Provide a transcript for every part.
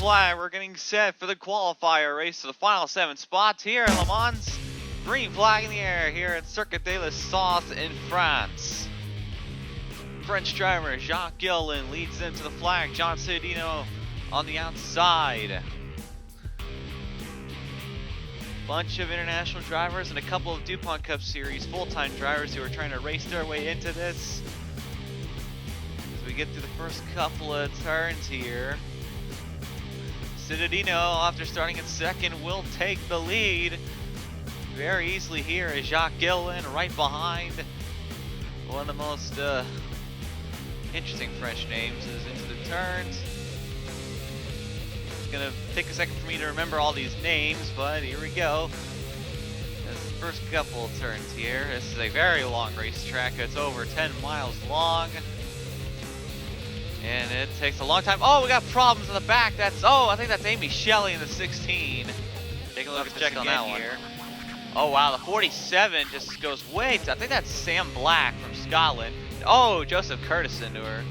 flag. We're getting set for the qualifier race to the final 7 spots here in Le Mans. Green flag in the air here at Circuit de la Sauce in France. French driver Jacques Gillen leads into the flag. John Cittadino on the outside. Bunch of international drivers and a couple of DuPont Cup Series full-time drivers who are trying to race their way into this. As we get through the first couple of turns here, Cittadino, after starting in second, will take the lead very easily here as Jacques Gillen right behind. One of the most interesting French names is into the turns. It's gonna take a second for me to remember all these names, but here we go. That's the first couple of turns here. This is a very long racetrack. It's over 10 miles long. And it takes a long time. Oh, we got problems in the back. I think that's Amy Shelley in the 16. Take a look at check on that one here. Oh wow, the 47 just goes way. I think that's Sam Black from Scotland. Oh, Joseph Curtis into her.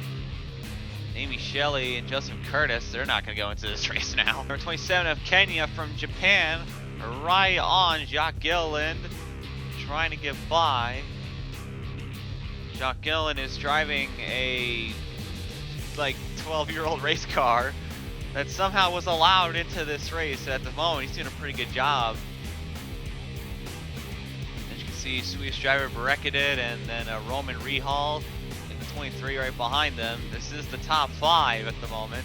Amy Shelley and Joseph Curtis, they're not going to go into this race now. Number 27 of Kenya from Japan, right on Jacques Gillen, trying to get by. Jacques Gillen is driving a 12-year-old race car that somehow was allowed into this race. At the moment, he's doing a pretty good job. As you can see, Swedish driver Berekadid and then Roman Rehal in the 23 right behind them. This is the top 5 at the moment.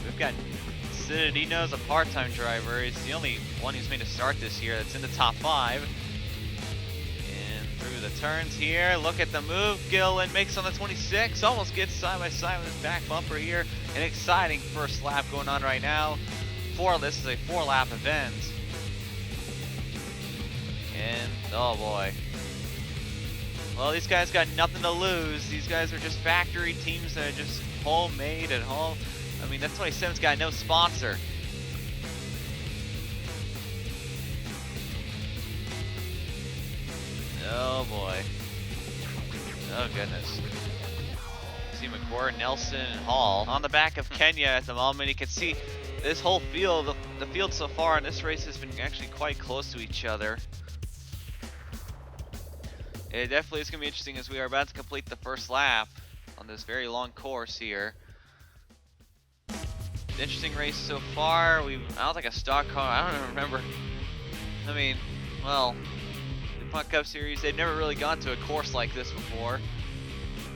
We've got Cittadino's a part-time driver. He's the only one who's made a start this year that's in the top 5. Through the turns here, look at the move. Gillen makes on the 26, almost gets side by side with his back bumper here. An exciting first lap going on right now. This is a 4-lap event. And oh boy. Well, these guys got nothing to lose. These guys are just factory teams that are just homemade at home. I mean, that 27's got no sponsor. Oh boy. Oh goodness. See McWhirr, Nelson, and Hall on the back of Kenya at the moment. You can see this whole field, the field so far in this race has been actually quite close to each other. It definitely is going to be interesting as we are about to complete the first lap on this very long course here. Interesting race so far. I don't think a stock car, I don't even remember. I mean, well, DuPont Cup Series, they've never really gone to a course like this before.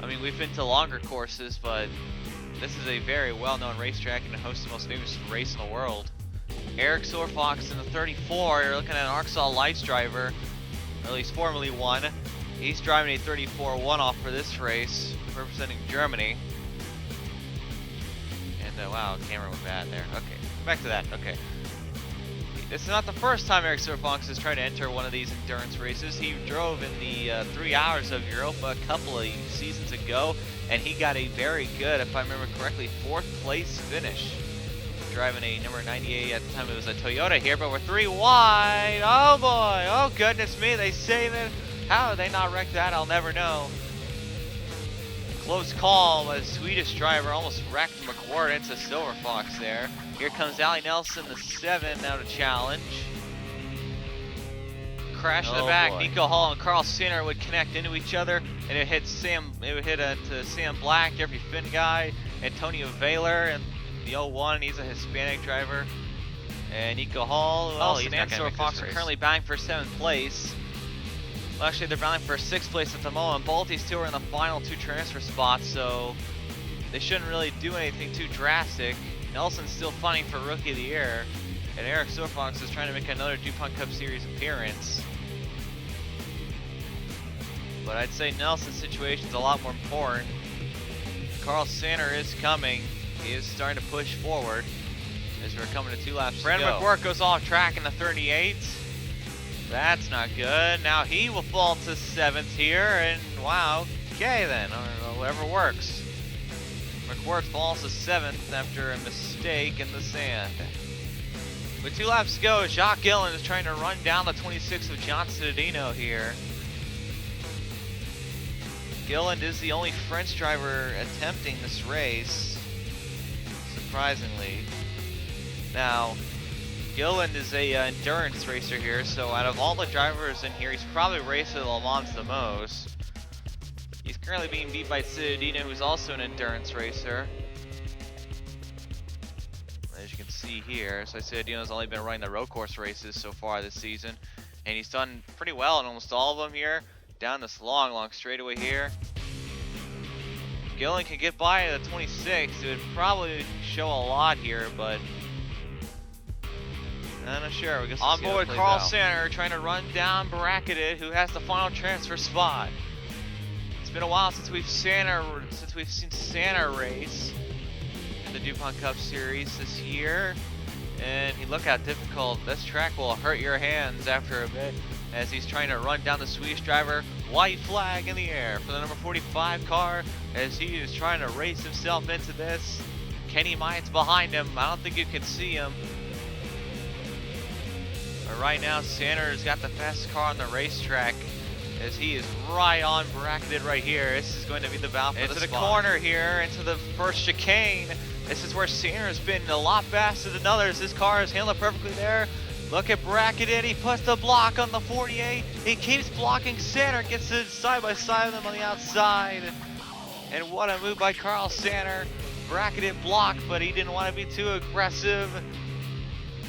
I mean, we've been to longer courses, but this is a very well-known racetrack and it hosts the most famous race in the world. ARCSOA in the 34, you're looking at an ARCSOA Lights driver, or at least formerly one. He's driving a 34 one-off for this race, representing Germany. And wow, camera went bad there. Okay, back to that. Okay. This is not the first time ARCSOA has tried to enter one of these endurance races. He drove in the 3 Hours of Europa a couple of seasons ago, and he got a very good, if I remember correctly, 4th place finish. Driving a number 98, at the time it was a Toyota here, but we're 3 wide. Oh boy, oh goodness me, they save it. How did they not wreck that? I'll never know. Close call, a Swedish driver almost wrecked McWhirr into Silver Fox there. Here comes Ali Nelson, the 7, now to challenge. Crash in the back. Boy. Nico Hall and Carl Sinner would connect into each other, and it hit Sam Black, Jeffrey Finn guy, Antonio Valer, and the 01. He's a Hispanic driver. And Nico Hall, and Silver Fox are currently battling for 7th place. Well, actually, they're battling for 6th place at the moment. Both these two are in the final 2 transfer spots, so they shouldn't really do anything too drastic. Nelson's still fighting for Rookie of the Year, and ARCSOA is trying to make another DuPont Cup Series appearance. But I'd say Nelson's situation is a lot more important. Carl Sanner is coming. He is starting to push forward as we're coming to 2 laps to go. Brandon McWhirr goes off track in the 38. That's not good. Now he will fall to 7th here, and wow, okay then, I don't know, whatever works. McWhirr falls to 7th after a mistake in the sand. With 2 laps to go, Jacques Gillen is trying to run down the 26 of John Cittadino here. Gillen is the only French driver attempting this race, surprisingly. Now, Gillen is a endurance racer here, so out of all the drivers in here, he's probably raced at Le Mans the most. He's currently being beat by Citadino, who's also an endurance racer. As you can see here, so Citadino's only been running the road course races so far this season, and he's done pretty well in almost all of them here. Down this long straightaway here. If Gillen can get by at the 26, it would probably show a lot here, but I'm not sure. On board, Carl Sander trying to run down Bracketed, who has the final transfer spot. It's been a while since we've seen Sander race in the DuPont Cup Series this year, and look how difficult this track will hurt your hands after a bit as he's trying to run down the Swedish driver. White flag in the air for the number 45 car as he is trying to race himself into this. Kenny Myatt's behind him. I don't think you can see him. But right now, Sander's got the fastest car on the racetrack as he is right on Bracketed right here. This is going to be the battle for the corner here, into the first chicane. This is where Sander has been a lot faster than others. This car is handled perfectly there. Look at Bracketed. He puts the block on the 48. He keeps blocking Sander, gets it side by side with him on the outside. And what a move by Carl Sander. Bracketed blocked, but he didn't want to be too aggressive.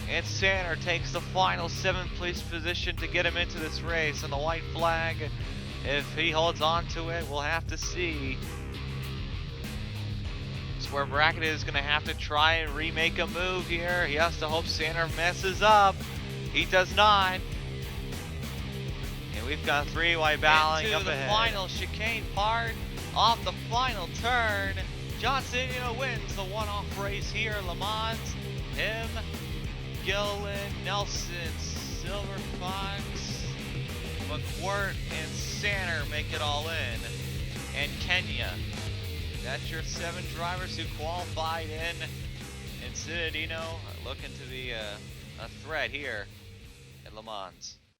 And Sander takes the final 7th place position to get him into this race. And the white flag, if he holds on to it, we'll have to see. It's where Bracketed is going to have to try and remake a move here. He has to hope Sander messes up. He does not. And we've got 3 white battling up ahead. The final chicane part off the final turn. John Citadino wins the one-off race here in Le Mans. Him, Gillen, Nelson, Silver Fox, McQuart, and Sander make it all in. And Kenya. That's your 7 drivers who qualified in. And Citadino looking to be a threat here at Le Mans.